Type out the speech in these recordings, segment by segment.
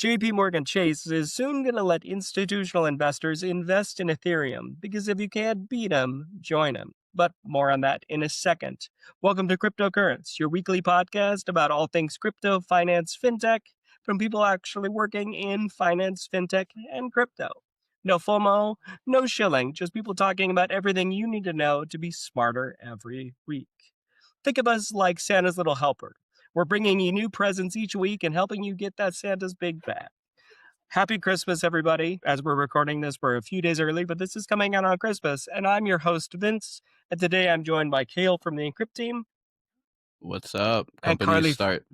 JP Morgan Chase is soon going to let institutional investors invest in Ethereum because if you can't beat them, join them. But more on that in a second. Welcome to Cryptocurrents, your weekly podcast about all things crypto, finance, fintech, from people actually working in finance, fintech, and crypto. No FOMO, no shilling, just people talking about everything you need to know to be smarter every week. Think of us like Santa's little helper. We're bringing you new presents each week and helping you get that Santa's big bag. Happy Christmas, everybody. As we're recording this, we're a few days early, but this is coming out on Christmas. And I'm your host, Vince. And today I'm joined by Kale from the Enkrypt team. What's up? And Companies Carly. start.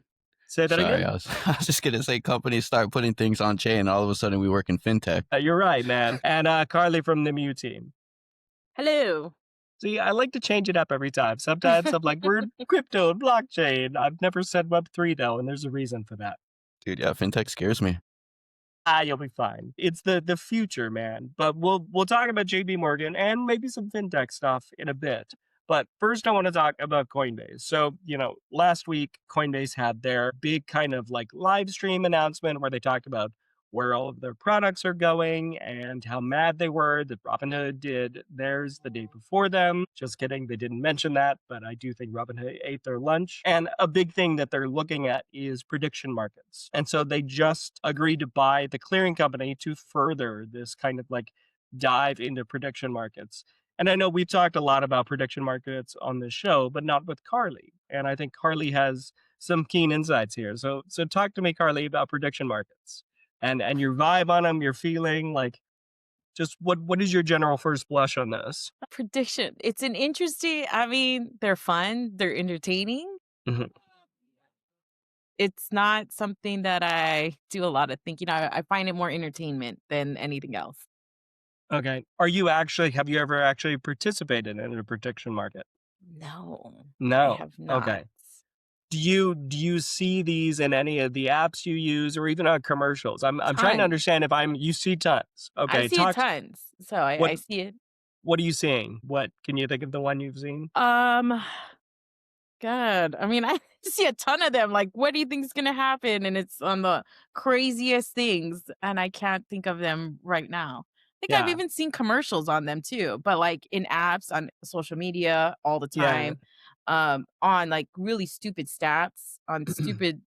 Say that Sorry, again? I was just going to say companies start putting things on chain. All of a sudden, we work in fintech. You're right, man. And Carly from the Mew team. Hello. See, I like to change it up every time. Sometimes I'm like, we're crypto and blockchain. I've never said Web3, though, and there's a reason for that. Dude, yeah, fintech scares me. You'll be fine. It's the future, man. But we'll talk about JP Morgan and maybe some fintech stuff in a bit. But first, I want to talk about Coinbase. So, last week, Coinbase had their big kind of like live stream announcement where they talked about where all of their products are going and how mad they were that Robinhood did theirs the day before them. Just kidding, they didn't mention that, but I do think Robinhood ate their lunch. And a big thing that they're looking at is prediction markets. And so they just agreed to buy the clearing company to further this kind of like dive into prediction markets. And I know we've talked a lot about prediction markets on this show, but not with Carly. And I think Carly has some keen insights here. So talk to me, Carly, about prediction markets. And your vibe on them, your feeling, like, just what is your general first blush on this? Prediction. It's an interesting, they're fun, they're entertaining. Mm-hmm. It's not something that I do a lot of thinking. I find it more entertainment than anything else. Okay. Have you ever actually participated in a prediction market? No. No. I have not. Okay. Do you see these in any of the apps you use or even on commercials? I'm trying to understand you see tons. Okay. I see tons. So I see it. What are you seeing? What can you think of the one you've seen? God. I see a ton of them. Like, what do you think is gonna happen? And it's on the craziest things, and I can't think of them right now. I think I've even seen commercials on them too, but like in apps on social media all the time. On like really stupid stats, on stupid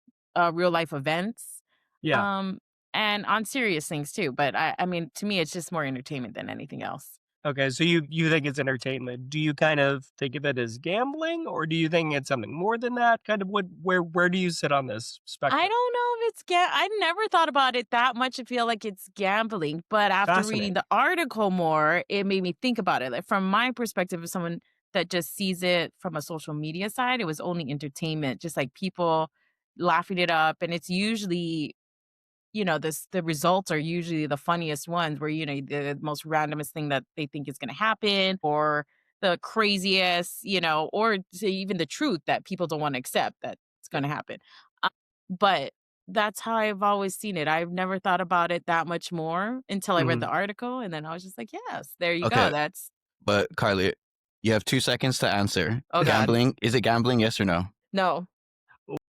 real life events. Yeah. And on serious things too. But I mean, to me, it's just more entertainment than anything else. Okay, so you think it's entertainment. Do you kind of think of it as gambling, or do you think it's something more than that? Kind of where do you sit on this spectrum? I don't know if it's I never thought about it that much. I feel like it's gambling, but after reading the article more, it made me think about it. Like from my perspective, as someone that just sees it from a social media side, it was only entertainment, just like people laughing it up, and it's usually the results are usually the funniest ones where, the most randomest thing that they think is going to happen or the craziest, or even the truth that people don't want to accept that it's going to happen. But that's how I've always seen it. I've never thought about it that much more until I read the article. And then I was just like, yes, there you go. But Carly, you have 2 seconds to answer. Oh, gambling. God. Is it gambling? Yes or no? No.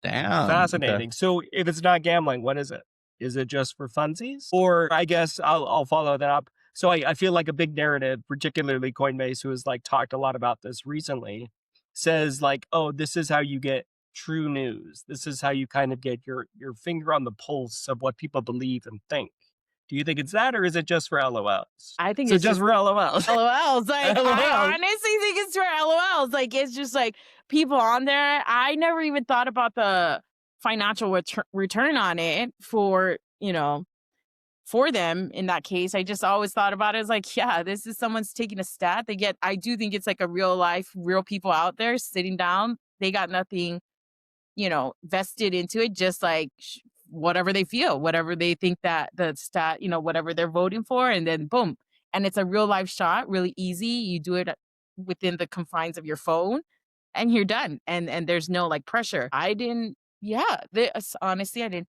Damn. Fascinating. Okay. So if it's not gambling, what is it? Is it just for funsies? Or I guess I'll follow that up. So I feel like a big narrative, particularly Coinbase, who has like talked a lot about this recently, says like, oh, this is how you get true news. This is how you kind of get your finger on the pulse of what people believe and think. Do you think it's that, or is it just for LOLs? I think it's just for LOLs. LOLs. Like, LOLs. I honestly think it's for LOLs. Like, it's just like people on there. I never even thought about the financial return on it for them in that case. I just always thought about it as like, yeah, this is someone's taking a stat. I do think it's like a real life, real people out there sitting down. They got nothing, vested into it, just like whatever they feel, whatever they think that the stat, whatever they're voting for, and then boom. And it's a real life shot, really easy. You do it within the confines of your phone and you're done. And there's no like pressure. Honestly, I didn't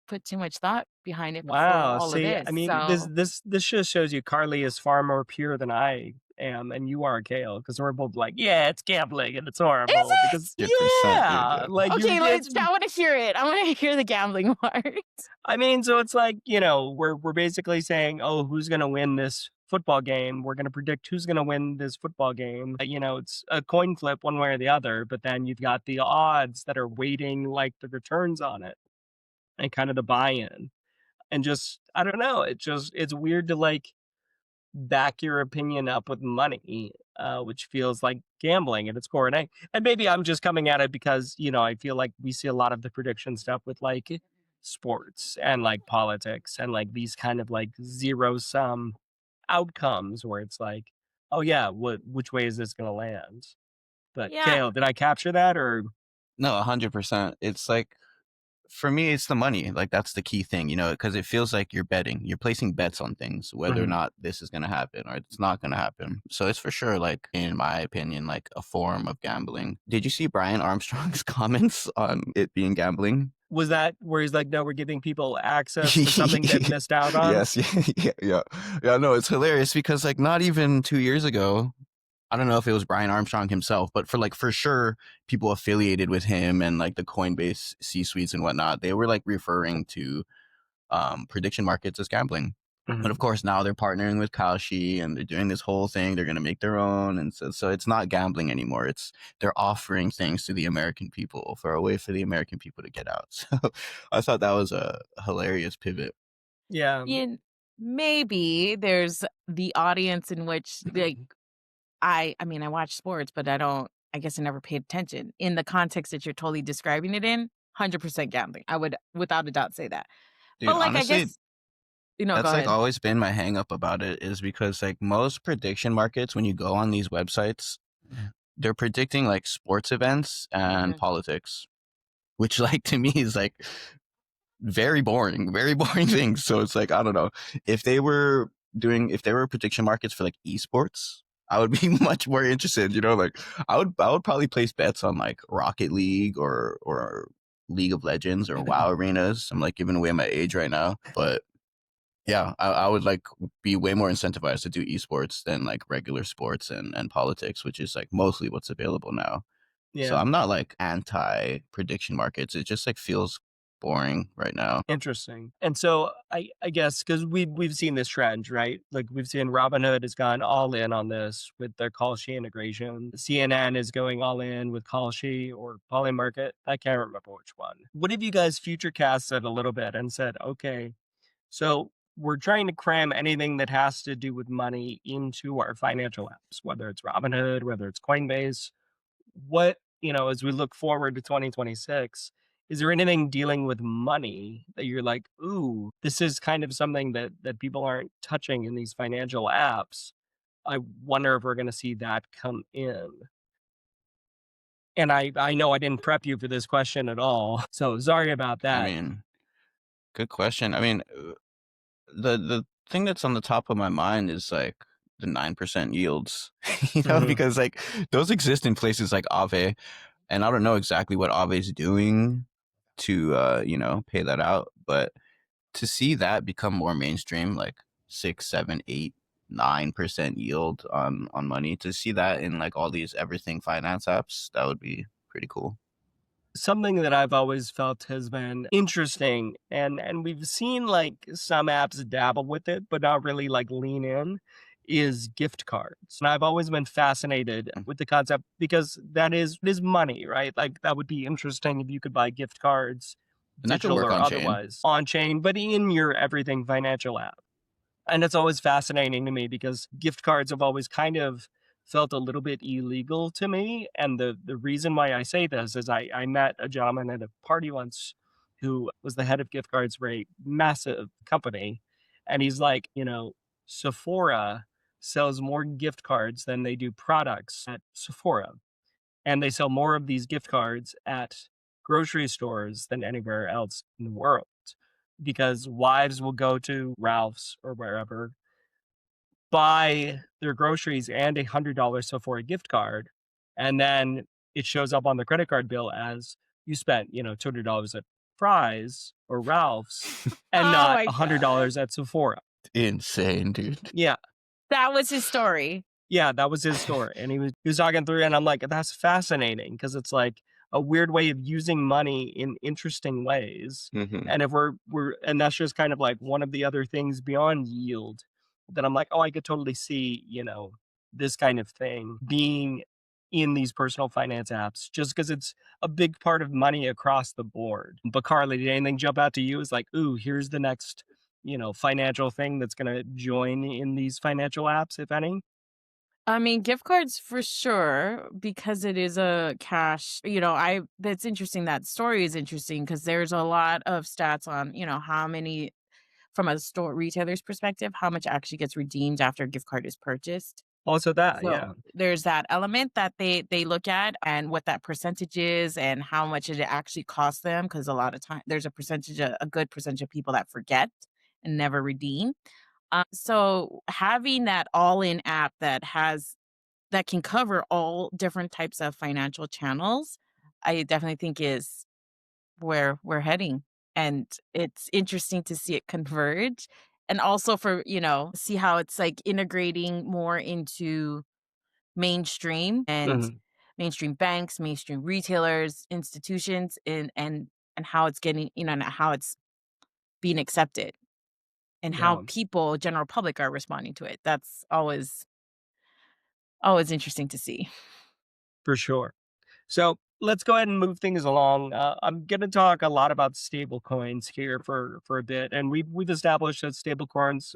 put too much thought behind it before all of this. I mean, this just shows you Carly is far more pure than I and you are, Kale, because we're both like, yeah, it's gambling and it's Is horrible. it? Because 100%, dude. yeah, Yeah. like Okay, it's. I want to hear it. I want to hear the gambling part. I mean, so it's like, we're basically saying, oh, who's gonna win this football game? We're gonna predict who's gonna win this football game. It's a coin flip one way or the other, but then you've got the odds that are weighting like the returns on it and kind of the buy-in. And just I don't know, it's weird to like back your opinion up with money, which feels like gambling at its core. And maybe I'm just coming at it because I feel like we see a lot of the prediction stuff with like sports and like politics and like these kind of like zero sum outcomes where it's like, oh yeah, which way is this going to land? But Yeah. Kale, did I capture that or? No, 100%. It's like, for me, it's the money. Like, that's the key thing, because it feels like you're betting. You're placing bets on things, whether or Mhm. not this is going to happen or it's not going to happen. So it's for sure, like, in my opinion, like a form of gambling. Did you see Brian Armstrong's comments on it being gambling? Was that where he's like, no, we're giving people access to something they've missed out on? Yes, yeah. No, it's hilarious because like not even 2 years ago, I don't know if it was Brian Armstrong himself, but for sure, people affiliated with him and like the Coinbase C-suites and whatnot, they were like referring to prediction markets as gambling. But of course, now they're partnering with Kalshi and they're doing this whole thing. They're going to make their own. And so it's not gambling anymore. They're offering things to the American people for a way for the American people to get out. So I thought that was a hilarious pivot. Yeah. Maybe there's the audience in which like I mean, I watch sports, but I guess I never paid attention. In the context that you're totally describing it in, 100% gambling. I would without a doubt say that. Dude, But like I honestly, guess go that's like ahead. always been my hang up about it is because like most prediction markets, when you go on these websites, they're predicting like sports events and Mhm. politics, which like to me is like very boring things. So it's like, I don't know. If they were prediction markets for like esports, I would be much more interested, like I would probably place bets on like Rocket League or League of Legends or WoW arenas. I'm like giving away my age right now, but yeah, I would like be way more incentivized to do esports than like regular sports and politics, which is like mostly what's available now. So Yeah. I'm not like anti prediction markets. It just like feels boring right now. Interesting. And so I guess because we've seen this trend, right? Like we've seen Robinhood has gone all in on this with their Kalshi integration. CNN is going all in with Kalshi or Polymarket. I can't remember which one. What if you guys future casted a little bit and said, okay, so we're trying to cram anything that has to do with money into our financial apps, whether it's Robinhood, whether it's Coinbase. What, as we look forward to 2026, is there anything dealing with money that you're like, ooh, this is kind of something that people aren't touching in these financial apps? I wonder if we're going to see that come in. And I know I didn't prep you for this question at all, so sorry about I that. mean, good question. I mean, the thing that's on the top of my mind is like the 9% yields, Mhm. because like those exist in places like Aave, and I don't know exactly what Aave is doing to pay that out, but to see that become more mainstream, like 6, 7, 8, 9% yield on money, to see that in like all these everything finance apps, that would be pretty cool. Something that I've always felt has been interesting, and we've seen like some apps dabble with it, but not really like lean in, is gift cards. And I've always been fascinated with the concept because it is money, right? Like that would be interesting if you could buy gift cards, And that could digital work or on chain. otherwise, on chain, but in your everything financial app. And it's always fascinating to me because gift cards have always kind of felt a little bit illegal to me. And the reason why I say this is I met a gentleman at a party once who was the head of gift cards for a massive company. And he's like, Sephora sells more gift cards than they do products at Sephora. And they sell more of these gift cards at grocery stores than anywhere else in the world because wives will go to Ralph's or wherever, buy their groceries and $100 Sephora gift card, and then it shows up on the credit card bill as you spent, $200 at Fry's or Ralph's and Oh not my God. $100 at Sephora. Insane, dude. Yeah. That was his story. Yeah, that was his story, and he was talking through, and I'm like, that's fascinating because it's like a weird way of using money in interesting ways. Hmm. And if we're and that's just kind of like one of the other things beyond yield that I'm like, oh, I could totally see, this kind of thing being in these personal finance apps just because it's a big part of money across the board. But Carly, did anything jump out to you as like, ooh, here's the next, financial thing that's gonna join in these financial apps, if any? I mean, gift cards for sure, because it is a cash, that's interesting. That story is interesting because there's a lot of stats on, how many, from a store retailer's perspective, how much actually gets redeemed after a gift card is purchased. Also that, So yeah. there's that element that they look at and what that percentage is and how much it actually costs them. Because a lot of time there's a good percentage of people that forget and never redeem. So having that all-in app that can cover all different types of financial channels, I definitely think is where we're heading. And it's interesting to see it converge and also for, see how it's like integrating more into mainstream and Mhm. mainstream banks, mainstream retailers, institutions, and how it's getting, and how it's being accepted and how Yeah, people, general public, are responding to it. That's always interesting to see. for sure. So let's go ahead and move things along. I'm going to talk a lot about stable coins here for a bit, and we've established that stable coins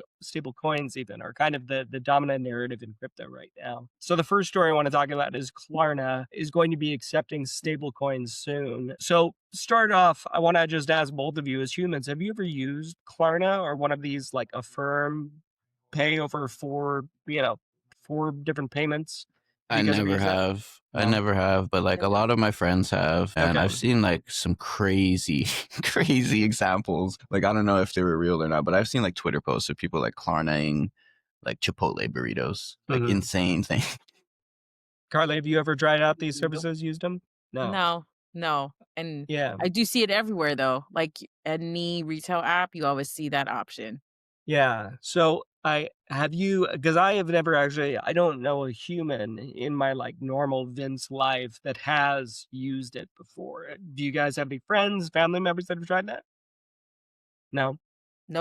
even are kind of the dominant narrative in crypto right now. So the first story I want to talk about is Klarna is going to be accepting stable coins soon. So start off, I want to just ask both of you as humans, have you ever used Klarna or one of these like Affirm pay over four different payments I because of never using it? have. I No. never have, but like a lot of my friends have, and Okay. I've seen like some crazy, crazy examples. Like I don't know if they were real or not, but I've seen like Twitter posts of people like Klarnaing like Chipotle burritos, like Mhm. insane thing. Carly, have you ever tried out these services, used them? No. No, no, and Yeah. I do see it everywhere though. Like any retail app, you always see that option. Yeah. So because I have never actually, I don't know a human in my like normal Vince life that has used it before. Do you guys have any friends, family members that have tried that? No.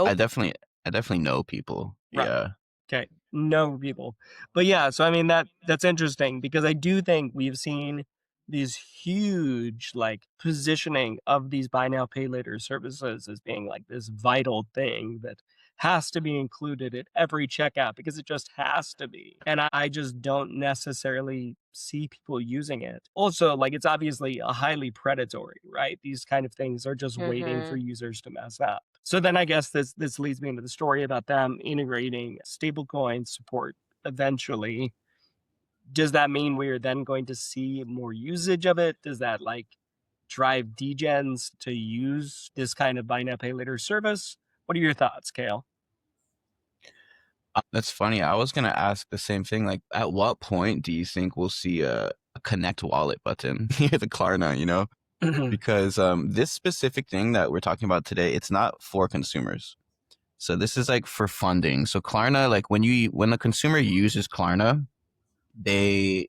I Nope. definitely, I definitely know people. Right. Yeah, Okay. No people. But yeah, so I mean that's interesting because I do think we've seen these huge like positioning of these buy now pay later services as being like this vital thing that has to be included at every checkout because it just has to be. And I just don't necessarily see people using it. Also, like it's obviously a highly predatory, right? These kind of things are just waiting for Mhm. users to mess up. So then I guess this leads me into the story about them integrating stablecoin support eventually. Does that mean we're then going to see more usage of it? Does that like drive degens to use this kind of buy now pay later service? What are your thoughts, Kale? that's funny. I was gonna ask the same thing. Like, at what point do you think we'll see a connect wallet button near the Klarna? You know, because this specific thing that we're talking about today, it's not for consumers. So this is like for funding. So Klarna, like when the consumer uses Klarna, they're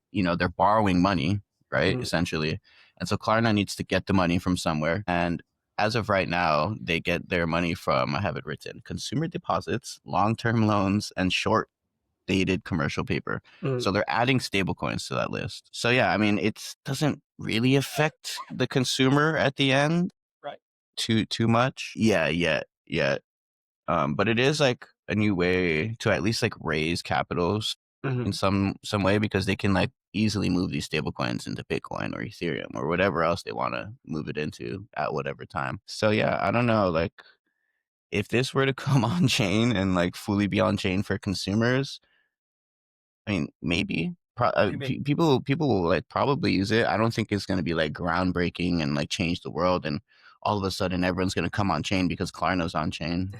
borrowing money, right? Essentially. And so Klarna needs to get the money from somewhere. And as of right now, they get their money from, I have it written, consumer deposits, long-term loans, and short dated commercial paper. So they're adding stablecoins to that list. So yeah, I mean, it doesn't really affect the consumer at the end Right. too much. Yeah. But it is like a new way to at least like raise capitals in Mhm. some way because they can like easily move these stable coins into Bitcoin or Ethereum or whatever else they want to move it into at whatever time. So yeah, I don't know, like if this were to come on chain and like fully be on chain for consumers, I mean maybe Maybe. people will like probably use it. I don't think it's going to be like groundbreaking and like change the world and all of a sudden everyone's going to come on chain because Klarna's on chain.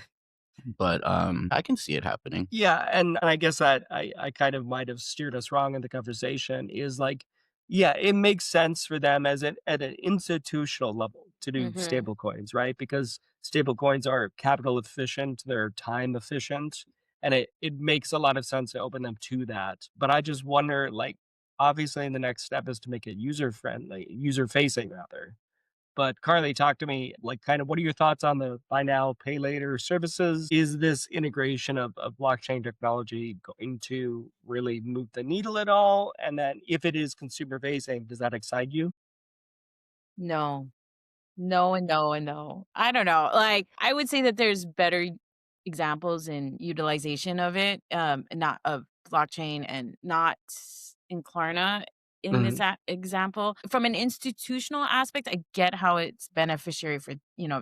But I can see it happening. Yeah, and I guess that I kind of might have steered us wrong in the conversation is like, yeah, it makes sense for them as at an institutional level to do Mhm. stable coins, right? Because stable coins are capital efficient, they're time efficient, and it makes a lot of sense to open them to that. But I just wonder, like, obviously the next step is to make it user friendly, user facing rather. But Carly, talk to me, like, kind of what are your thoughts on the buy now, pay later services? Is this integration of blockchain technology going to really move the needle at all? And then if it is consumer facing, does that excite you? No. No and no and no. I don't know. Like, I would say that there's better examples in utilization of it, not of blockchain and not in Klarna in this Mhm. example. From an institutional aspect, I get how it's beneficiary for,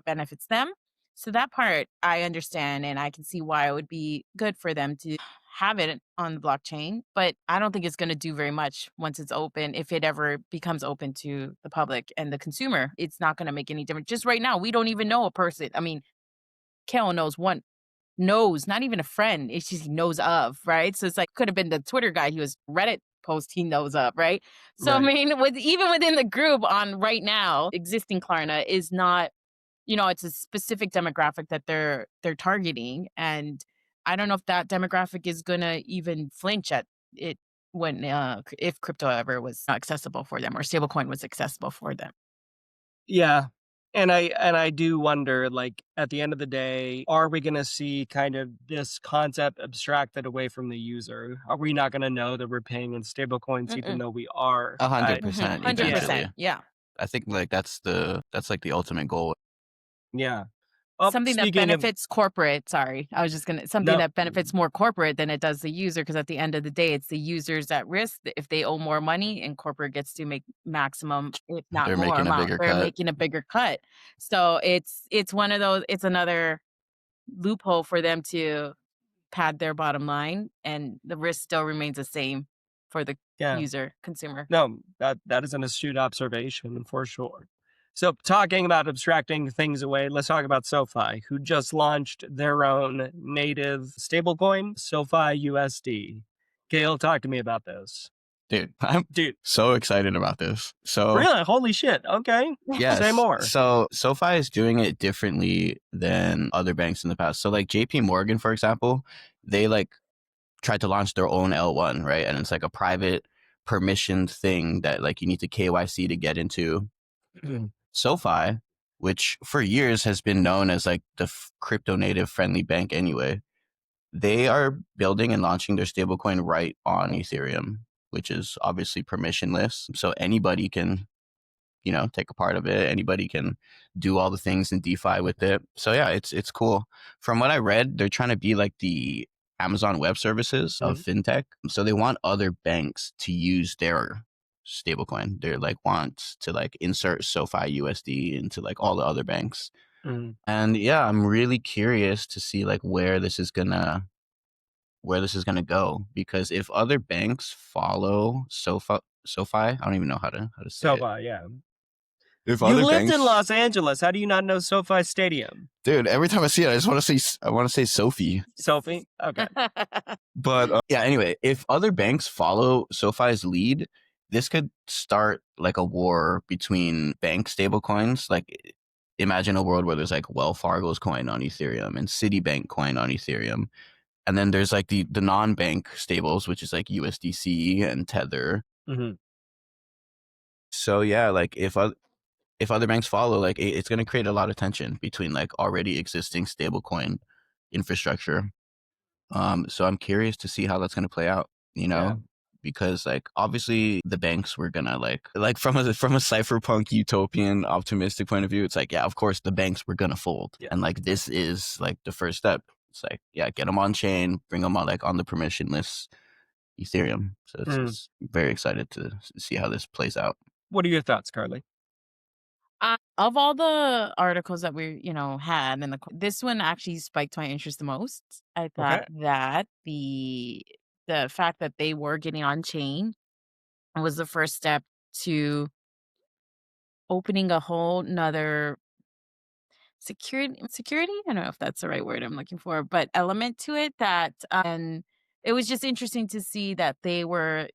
benefits them. So that part I understand and I can see why it would be good for them to have it on the blockchain, but I don't think it's going to do very much once it's open. If it ever becomes open to the public and the consumer, it's not going to make any difference. Just right now, we don't even know a person. I mean, Kale knows, not even a friend. It's just he knows of, right? So it's like could have been the Twitter guy. He was Reddit post he knows of, right? So I Right. mean, with even within the group on right now, existing Klarna is not, it's a specific demographic that they're targeting, and I don't know if that demographic is gonna even flinch at it when if crypto ever was accessible for them or stablecoin was accessible for them. Yeah. And I do wonder, like, at the end of the day, are we gonna see kind of this concept abstracted away from the user? Are we not gonna know that we're paying in stable coins even Mm-mm. though we are? a hundred I percent. yeah, 100%. Eventually, Yeah. I think like that's like the ultimate goal. yeah. Oh, Something that speaking of benefits corporate, sorry, I was just gonna something no, that benefits more corporate than it does the user, because at the end of the day, it's the users at risk if they owe more money and corporate gets to make maximum, if not They're more making a amount. bigger They're cut. making a bigger cut. So it's one of those, it's another loophole for them to pad their bottom line, and the risk still remains the same for the yeah. consumer. No, that is an astute observation for sure. So, talking about abstracting things away, let's talk about SoFi, who just launched their own native stablecoin, SoFiUSD. Gail, talk to me about this. Dude, I'm Dude, so excited about this. So really? Holy shit. Okay. Say yes, more. so SoFi is doing it differently than other banks in the past. So like JP Morgan, for example, they like tried to launch their own L1, right? And it's like a private permissioned thing that like you need to KYC to get into. SoFi, which for years has been known as like the crypto native friendly bank anyway, they are building and launching their stablecoin right on Ethereum, which is obviously permissionless. So anybody can, take a part of it. Anybody can do all the things in DeFi with it. So yeah, it's cool. From what I read, they're trying to be like the Amazon Web Services of Mhm, fintech. So they want other banks to use their stablecoin. They're like want to like insert SoFi USD into like all the other banks. mhm. And yeah, I'm really curious to see like where this is gonna go, because if other banks follow SoFi, I don't even know how to say it. SoFi, yeah. If You other lived in banks, Los Angeles. How do you not know SoFi Stadium? dude, every time I see it, I just want to say Sophie. Sophie? Okay. But yeah, anyway, if other banks follow SoFi's lead, this could start like a war between bank stablecoins. Like, imagine a world where there's like Wells Fargo's coin on Ethereum and Citibank coin on Ethereum, and then there's like the non-bank stables, which is like USDC and Tether. Mhm. So yeah, like if other banks follow, like it's going to create a lot of tension between like already existing stablecoin infrastructure. So I'm curious to see how that's going to play out, Yeah. because like obviously the banks were gonna like from a cypherpunk utopian optimistic point of view, it's like, yeah, of course the banks were gonna fold, Yeah. and like this is like the first step. It's like, yeah, get them on chain, bring them on like on the permissionless Ethereum. So Mm. it's very excited to see how this plays out. What are your thoughts, Carly? Of all the articles that we, had in this one actually spiked my interest the most. I thought Okay. that the fact that they were getting on chain was the first step to opening a whole nother security. I don't know if that's the right word I'm looking for, but element to it that and it was just interesting to see that they were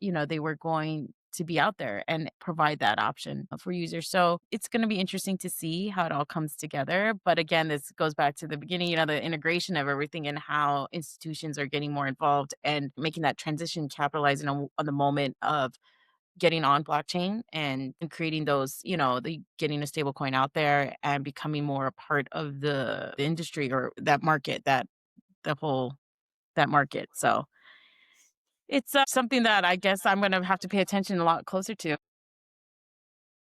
going to be out there and provide that option for users. So it's going to be interesting to see how it all comes together. But again, this goes back to the beginning, the integration of everything and how institutions are getting more involved and making that transition, capitalizing on the moment of getting on blockchain and creating those, getting a stable coin out there and becoming more a part of the industry or that market, the whole that market. So it's something that I guess I'm going to have to pay attention a lot closer to.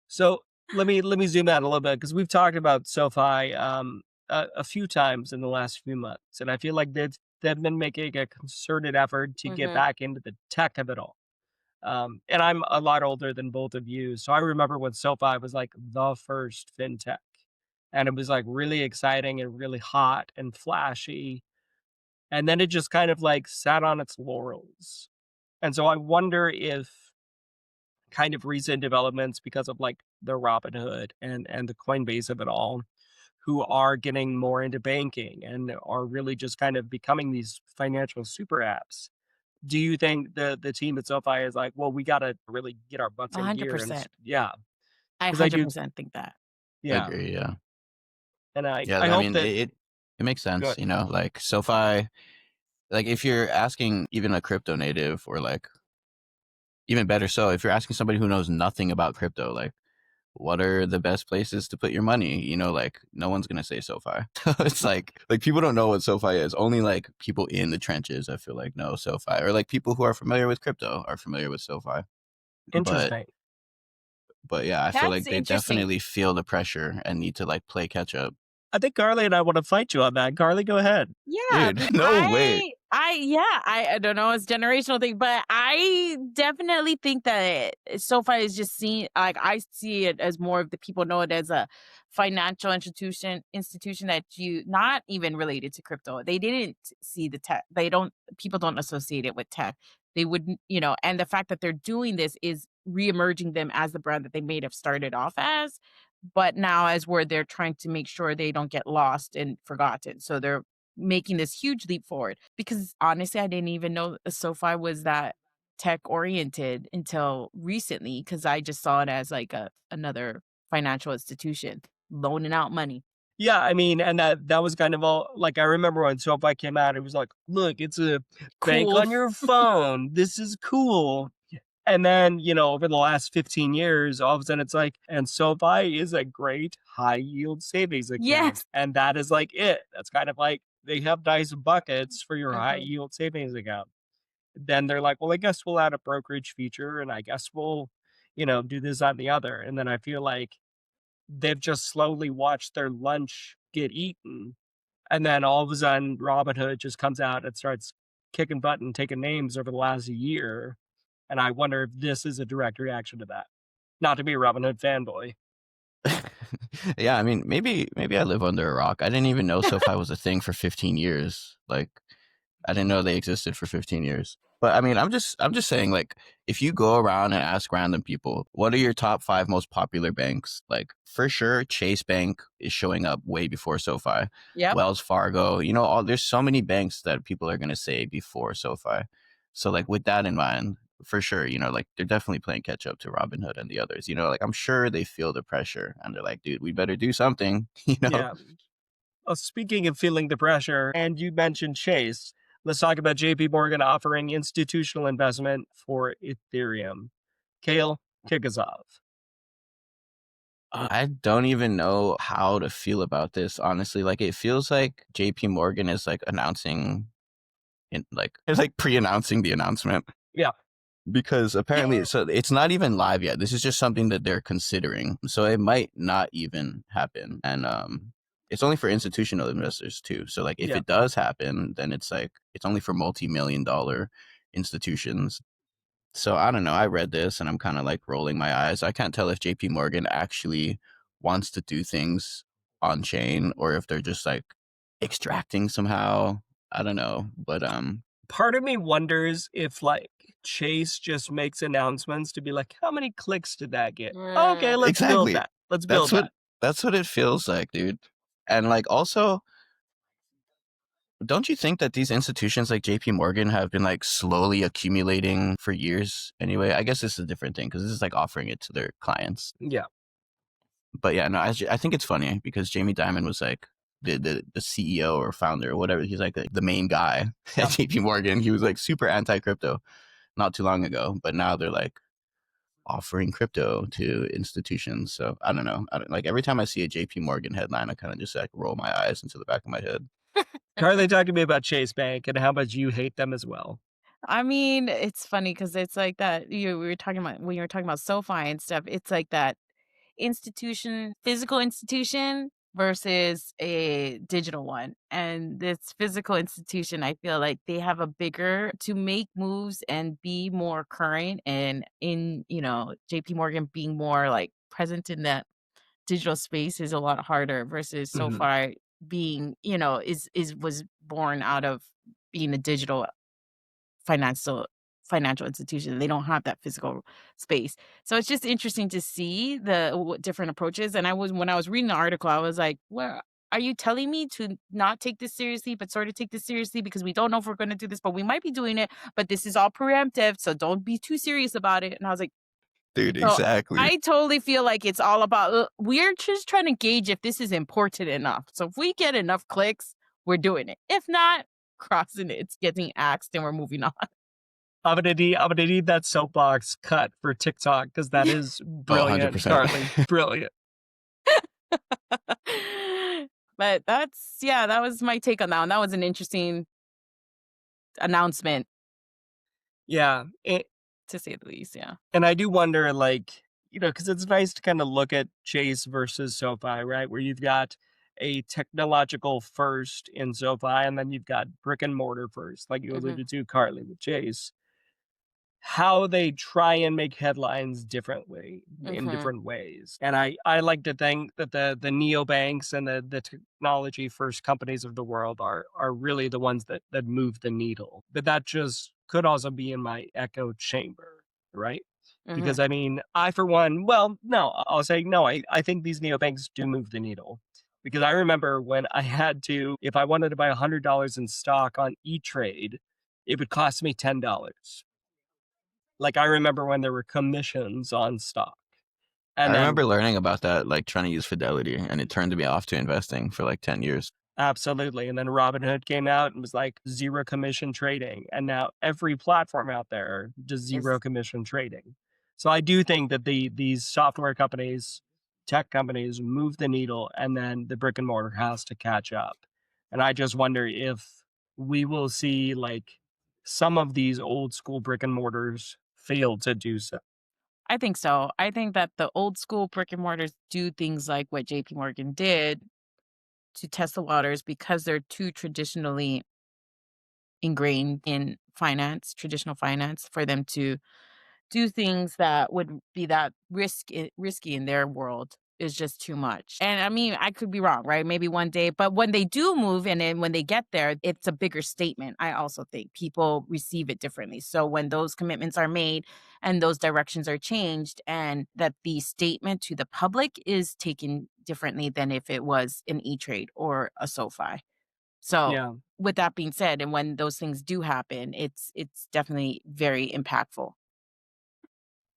So let me zoom out a little bit because we've talked about SoFi a few times in the last few months, and I feel like they've been making a concerted effort to get back into the tech of it all. And I'm a lot older than both of you, so I remember when SoFi was like the first fintech, and it was like really exciting and really hot and flashy, and then it just kind of like sat on its laurels. And so I wonder if kind of recent developments because of like the Robinhood and the Coinbase of it all, who are getting more into banking and are really just kind of becoming these financial super apps. Do you think the team at SoFi is like, well, we got to really get our butts in gear? And 100%. yeah, I because I do. 100% think that. Yeah. Agree. Yeah. And Yeah. I I hope mean, that it makes sense. good. Like SoFi, like if you're asking even a crypto native or like even better so, if you're asking somebody who knows nothing about crypto, like what are the best places to put your money? Like no one's gonna say SoFi. It's like people don't know what SoFi is. Only like people in the trenches, I feel like, know SoFi, or like people who are familiar with crypto are familiar with SoFi. But Interesting. yeah, I feel That's like they interesting. definitely feel the pressure and need to like play catch up. I think Carly and I want to fight you on that. Carly, go ahead. Yeah, Dude, no way. I don't know, it's a generational thing, but I definitely think that SoFi is just seen like I see it as more of the people know it as a financial institution that you not even related to crypto. They didn't see the tech. People don't associate it with tech. They wouldn't, and the fact that they're doing this is reemerging them as the brand that they may have started off as, but now as where they're trying to make sure they don't get lost and forgotten. So they're making this huge leap forward because honestly, I didn't even know SoFi was that tech oriented until recently because I just saw it as like another financial institution loaning out money. Yeah, I mean, and that was kind of all like I remember when SoFi came out, it was like, look, it's a bank Cool. on your phone. This is cool. And then, over the last 15 years, all of a sudden it's like, and SoFi is a great high yield savings account. Yes. And that is like it. That's kind of like they have nice buckets for your high Mhm. yield savings account. Then they're like, well, I guess we'll add a brokerage feature and I guess we'll, do this, that, and the other. And then I feel like they've just slowly watched their lunch get eaten. And then all of a sudden, Robinhood just comes out and starts kicking butt and taking names over the last year. And I wonder if this is a direct reaction to that. Not to be a Robinhood fanboy. Yeah, I mean, maybe I live under a rock. I didn't even know SoFi was a thing for 15 years. Like I didn't know they existed for 15 years. But I mean, I'm just saying, like, if you go around and ask random people, what are your top 5 most popular banks? Like, for sure, Chase Bank is showing up way before SoFi. Yep. Wells Fargo, there's so many banks that people are gonna say before SoFi. So, like, with that in mind, for sure, like they're definitely playing catch up to Robinhood and the others. Like I'm sure they feel the pressure and they're like, dude, we better do something. Yeah. Speaking of feeling the pressure, and you mentioned Chase, let's talk about JP Morgan offering institutional investment for Ethereum. Kale, kick us off. I don't even know how to feel about this, honestly. Like, it feels like JP Morgan is like announcing, it's like pre-announcing the announcement. Yeah. Because apparently, so it's not even live yet. This is just something that they're considering. So it might not even happen. And it's only for institutional investors too. So like, if Yeah. it does happen, then it's like it's only for multi-million-dollar institutions. So I don't know. I read this and I'm kind of like rolling my eyes. I can't tell if JP Morgan actually wants to do things on chain or if they're just like extracting somehow. I don't know. But Part of me wonders if like Chase just makes announcements to be like, how many clicks did that get? Okay, let's build exactly. that. Let's build That's what that. that's what it feels like, dude. And like also Don't you think that these institutions like JP Morgan have been like slowly accumulating for years anyway? I guess this is a different thing because this is like offering it to their clients. Yeah. But yeah, no, I think it's funny because Jamie Dimon was like the CEO or founder or whatever. He's like the main guy at JP Morgan. He was like super anti-crypto not too long ago, but now they're like offering crypto to institutions. So I don't know. Like every time I see a JP Morgan headline, I kind of just like roll my eyes into the back of my head. Carly talked to me about Chase Bank and how much you hate them as well. I mean, it's funny because it's like that. We were talking about when you were talking about SoFi and stuff. It's like that institution, physical institution versus a digital one. And this physical institution, I feel like they have a bigger to make moves and be more current. And in, JP Morgan being more like present in that digital space is a lot harder versus SoFi being, was born out of being a digital financial institution. They don't have that physical space. So it's just interesting to see the different approaches. And when I was reading the article, I was like, well, are you telling me to not take this seriously, but sort of take this seriously because we don't know if we're going to do this, but we might be doing it, but this is all preemptive. So don't be too serious about it. And I was like, dude, so exactly. I totally feel like it's all about, we're just trying to gauge if this is important enough. So if we get enough clicks, we're doing it. If not, crossing it, it's getting axed and we're moving on. I'm gonna need that soapbox cut for TikTok because that is brilliant, 100%. Carly. Brilliant. But that was my take on that one. That was an interesting announcement. Yeah. To say the least, yeah. And I do wonder, like, because it's nice to kind of look at Chase versus SoFi, right? Where you've got a technological first in SoFi, and then you've got brick and mortar first, like you alluded to, Carly, with Chase. How they try and make headlines differently in different ways. And I like to think that the neobanks and the technology first companies of the world are really the ones that move the needle. But that just could also be in my echo chamber, right? Because I mean, I for one, well, no, I'll say no, I think these neobanks do move the needle. Because I remember when I had to, if I wanted to buy $100 in stock on E-Trade, it would cost me $10. Like, I remember when there were commissions on stock. And I remember learning about that, like trying to use Fidelity, and it turned me off to investing for like 10 years. Absolutely. And then Robinhood came out and was like zero commission trading. And now every platform out there does zero commission trading. So I do think that these software companies, tech companies move the needle, and then the brick and mortar has to catch up. And I just wonder if we will see like some of these old school brick and mortars fail to do so. I think so. I think that the old school brick and mortars do things like what JP Morgan did to test the waters because they're too traditionally ingrained in finance, traditional finance, for them to do things that would be that risky in their world is just too much. And I mean, I could be wrong, right? Maybe one day, but when they do move and then when they get there, it's a bigger statement. I also think people receive it differently. So when those commitments are made and those directions are changed, and that the statement to the public is taken differently than if it was an E-Trade or a SoFi. So with that being said, and when those things do happen, it's definitely very impactful.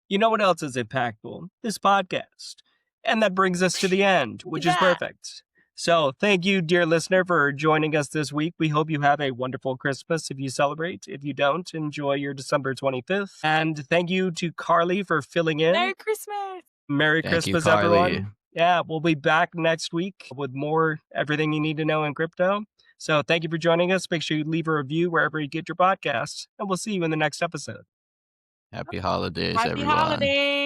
You know what else is impactful? This podcast. And that brings us to the end, which is perfect. So thank you, dear listener, for joining us this week. We hope you have a wonderful Christmas if you celebrate. If you don't, enjoy your December 25th. And thank you to Carly for filling in. Merry Christmas. Merry Christmas, everyone. Yeah, we'll be back next week with more everything you need to know in crypto. So thank you for joining us. Make sure you leave a review wherever you get your podcasts, and we'll see you in the next episode. Happy holidays, Happy everyone. holidays.